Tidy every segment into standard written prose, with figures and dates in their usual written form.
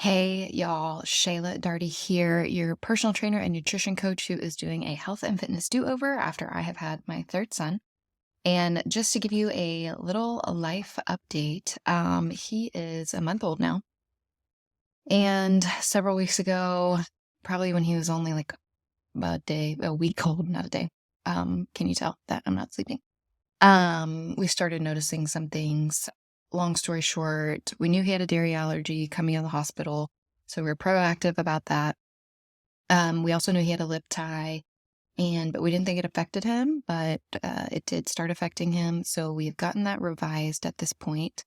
Hey, y'all, Shayla Darty here, your personal trainer and nutrition coach who is doing a health and fitness do over after I have had my third son. And just to give you a little life update, he is a month old now. And several weeks ago, probably when he was only like a week old, not a day. Can you tell that I'm not sleeping? We started noticing some things. Long story short, we knew he had a dairy allergy coming out of the hospital, so we were proactive about that. We also knew he had a lip tie, but we didn't think it affected him, but it did start affecting him. So we've gotten that revised at this point.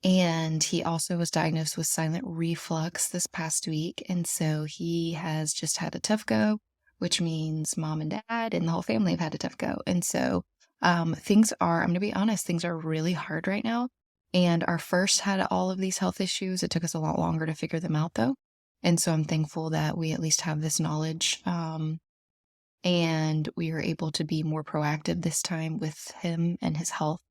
And he also was diagnosed with silent reflux this past week. And so he has just had a tough go, which means mom and dad and the whole family have had a tough go. And so things are, I'm going to be honest, things are really hard right now. And our first had all of these health issues. It took us a lot longer to figure them out, though. And so I'm thankful that we at least have this knowledge. And we are able to be more proactive this time with him and his health.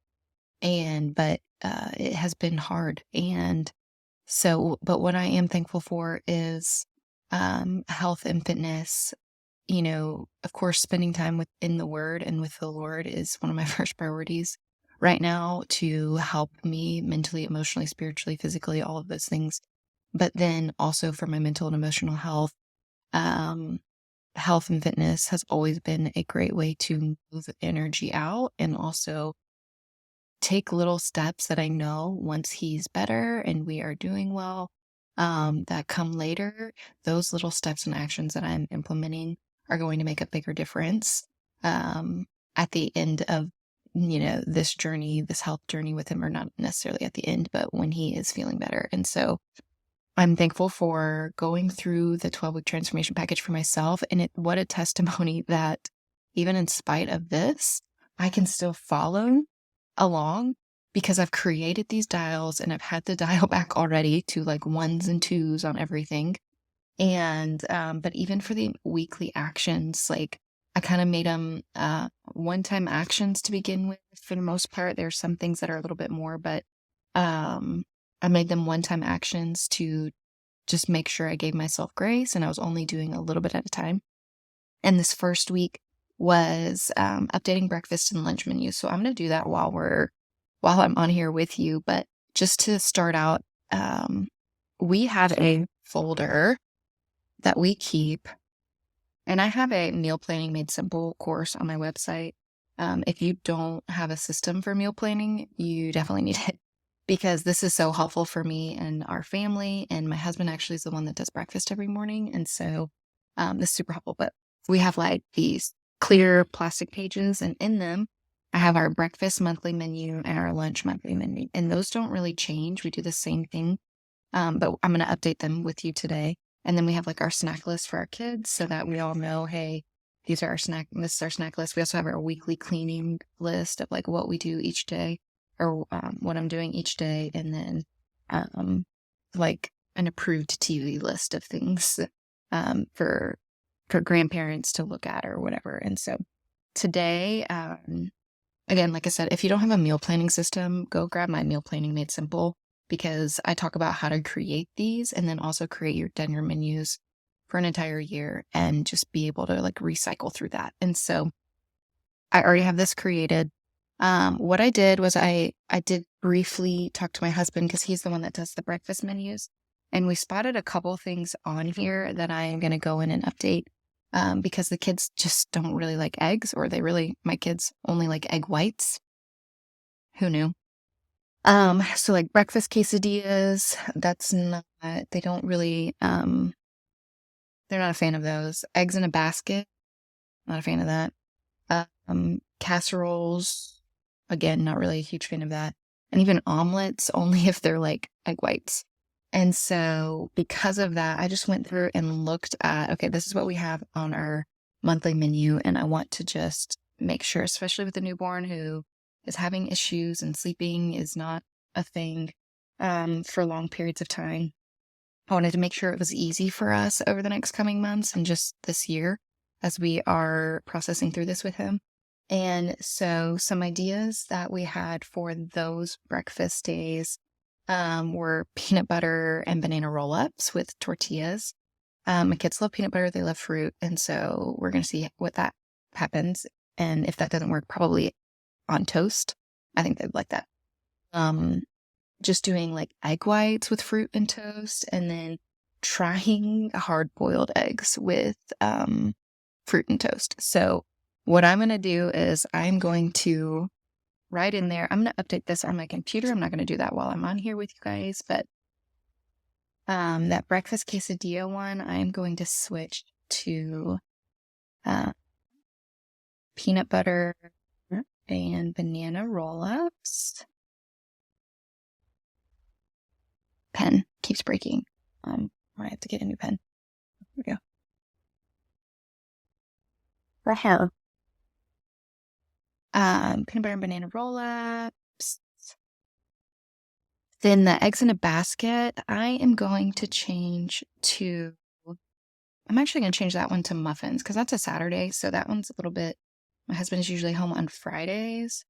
But it has been hard. And so, but what I am thankful for is health and fitness. Of course, spending time within the Word and with the Lord is one of my first priorities right now to help me mentally, emotionally, spiritually, physically, all of those things. But then also for my mental and emotional health, um, health and fitness has always been a great way to move energy out and also take little steps that I know once he's better and we are doing well, that come later, those little steps and actions that I'm implementing are going to make a bigger difference um, at the end of this journey, this health journey with him, or not necessarily at the end, but when he is feeling better. And so I'm thankful for going through the 12-week transformation package for myself. And what a testimony that even in spite of this, I can still follow along because I've created these dials and I've had to dial back already to like ones and twos on everything. But even for the weekly actions, like I kind of made them one-time actions to begin with. For the most part, there's some things that are a little bit more, but um, I made them one-time actions to just make sure I gave myself grace and I was only doing a little bit at a time. And this first week was updating breakfast and lunch menus. So I'm going to do that while I'm on here with you. But just to start out, we have a folder that we keep, and I have a meal planning made simple course on my website. If you don't have a system for meal planning, you definitely need it because this is so helpful for me and our family. And my husband actually is the one that does breakfast every morning. And so this is super helpful. But we have like these clear plastic pages, and in them, I have our breakfast monthly menu and our lunch monthly menu. And those don't really change. We do the same thing. But I'm going to update them with you today. And then we have like our snack list for our kids so that we all know, hey, this is our snack list. We also have our weekly cleaning list of like what we do each day or what I'm doing each day. And then like an approved TV list of things for grandparents to look at or whatever. And so today, again, like I said, if you don't have a meal planning system, go grab my Meal Planning Made Simple because I talk about how to create these and then also create your dinner menus for an entire year and just be able to like recycle through that. And so I already have this created. What I did was I did briefly talk to my husband because he's the one that does the breakfast menus. And we spotted a couple things on here that I am going to go in and update because the kids just don't really like eggs, or my kids only like egg whites. Who knew? So like breakfast quesadillas, they don't really, they're not a fan of those. Eggs in a basket, not a fan of that. Casseroles, again, not really a huge fan of that. And even omelets, only if they're like egg whites. And so because of that, I just went through and looked at, okay, this is what we have on our monthly menu. And I want to just make sure, especially with a newborn who is having issues and sleeping is not a thing for long periods of time. I wanted to make sure it was easy for us over the next coming months and just this year as we are processing through this with him. And so some ideas that we had for those breakfast days were peanut butter and banana roll-ups with tortillas. My kids love peanut butter, they love fruit, and so we're gonna see what that happens, and if that doesn't work, probably on toast. I think they'd like that. Um, just doing, like, egg whites with fruit and toast, and then trying hard-boiled eggs with, fruit and toast. So, what I'm gonna do is I'm going to write in there I'm gonna update this on my computer, I'm not gonna do that while I'm on here with you guys, but that breakfast quesadilla one, I'm going to switch to uh, peanut butter and banana roll-ups. Pen keeps breaking. I have to get a new pen. Here we go. The hell? Peanut butter and banana roll-ups. Then the eggs in a basket, I am going to change to I'm actually going to change that one to muffins because that's a Saturday. So that one's a little bit, my husband is usually home on Fridays.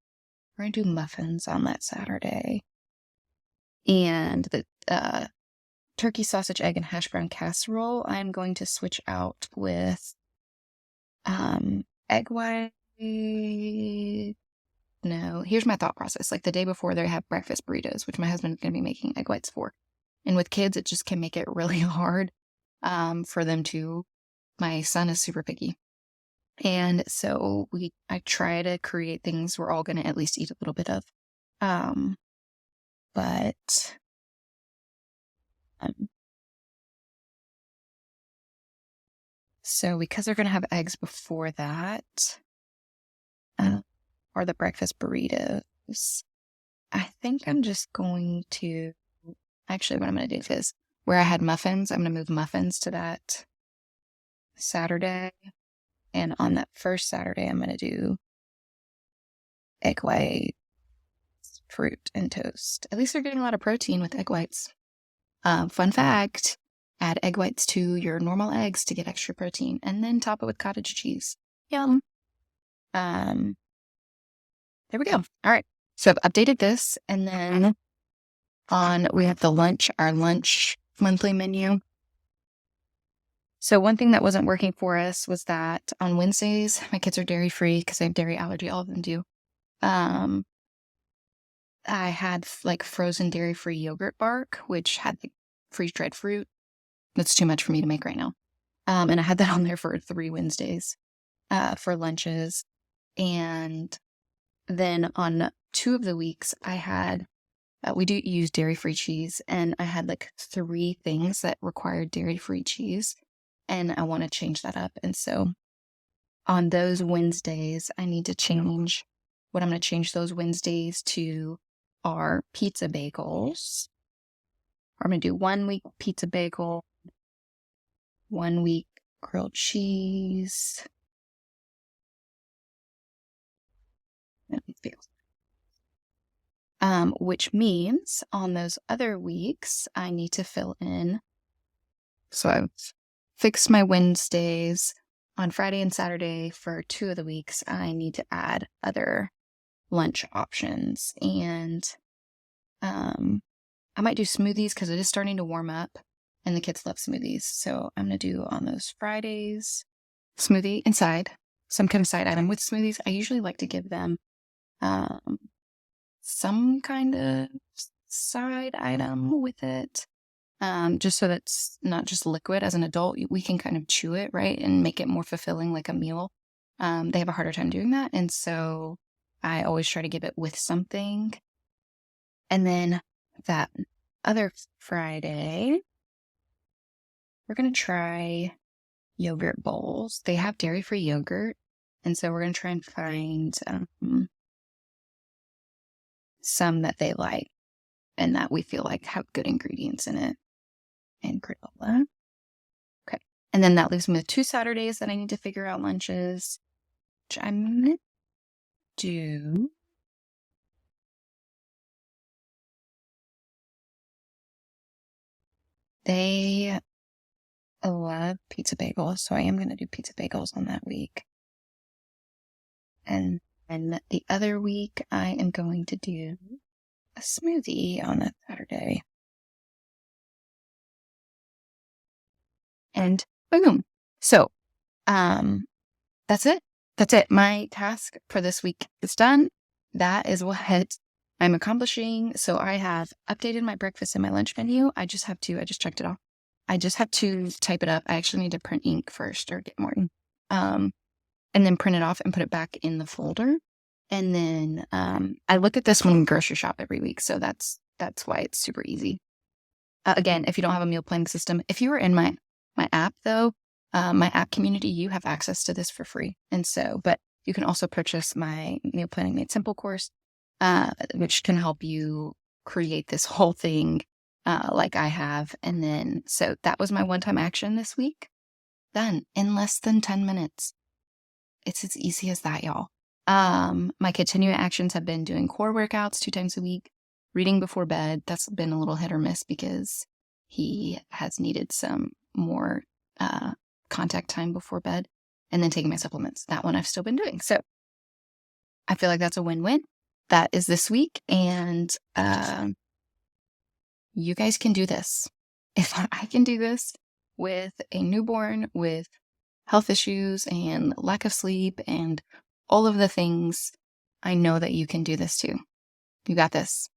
We're going to do muffins on that Saturday. And the turkey, sausage, egg, and hash brown casserole, I'm going to switch out with egg white. No, here's my thought process. Like the day before, they have breakfast burritos, which my husband's going to be making egg whites for. And with kids, it just can make it really hard for them to. My son is super picky. And so I try to create things we're all going to at least eat a little bit of. But so because they're going to have eggs before that, or the breakfast burritos, I think I'm just going to, actually what I'm going to do is where I had muffins, I'm going to move muffins to that Saturday. And on that first Saturday, I'm going to do egg white, fruit, and toast. At least they're getting a lot of protein with egg whites. Fun fact, add egg whites to your normal eggs to get extra protein, and then top it with cottage cheese. Yum. There we go. All right. So I've updated this, and then we have our lunch monthly menu. So one thing that wasn't working for us was that on Wednesdays, my kids are dairy free because I have dairy allergy. All of them do. I had like frozen dairy free yogurt bark, which had like freeze dried fruit. That's too much for me to make right now. And I had that on there for 3 Wednesdays for lunches. And then on 2 of the weeks, I had, we do use dairy-free cheese, and I had like 3 things that required dairy-free cheese, and I want to change that up. And so on those Wednesdays, I need to change, what I'm going to change those Wednesdays to are pizza bagels. I'm going to do 1 week pizza bagel, 1 week grilled cheese, which means on those other weeks, I need to fill in. So I've fixed my Wednesdays. On Friday and Saturday for 2 of the weeks, I need to add other lunch options. And I might do smoothies because it is starting to warm up and the kids love smoothies. So I'm going to do on those Fridays, smoothie inside, some kind of side item with smoothies. I usually like to give them some kind of side item with it, just so that's not just liquid. As an adult, we can kind of chew it, right, and make it more fulfilling like a meal. They have a harder time doing that, and so I always try to give it with something. And then that other Friday, we're going to try yogurt bowls. They have dairy-free yogurt, and so we're going to try and find some that they like and that we feel like have good ingredients in it. And granola. Okay. And then that leaves me with 2 Saturdays that I need to figure out lunches, which I'm going to do. They love pizza bagels, so I am going to do pizza bagels on that week. And the other week, I am going to do a smoothie on a Saturday. And boom. So, that's it. That's it. My task for this week is done. That is what I'm accomplishing. So I have updated my breakfast and my lunch menu. I just checked it off. I just have to type it up. I actually need to print ink first or get more ink. And then print it off and put it back in the folder. And then I look at this when we grocery shop every week. So that's why it's super easy. Again, if you don't have a meal planning system, if you are in my app though, my app community, you have access to this for free. And so, but you can also purchase my Meal Planning Made Simple course, which can help you create this whole thing like I have. And then, so that was my one-time action this week. Done in less than 10 minutes. It's as easy as that, y'all. My continuing actions have been doing core workouts 2 times a week, reading before bed. That's been a little hit or miss because he has needed some more contact time before bed, and then taking my supplements. That one I've still been doing. So I feel like that's a win-win. That is this week. And you guys can do this. If I can do this with a newborn, with health issues and lack of sleep and all of the things, I know that you can do this too. You got this.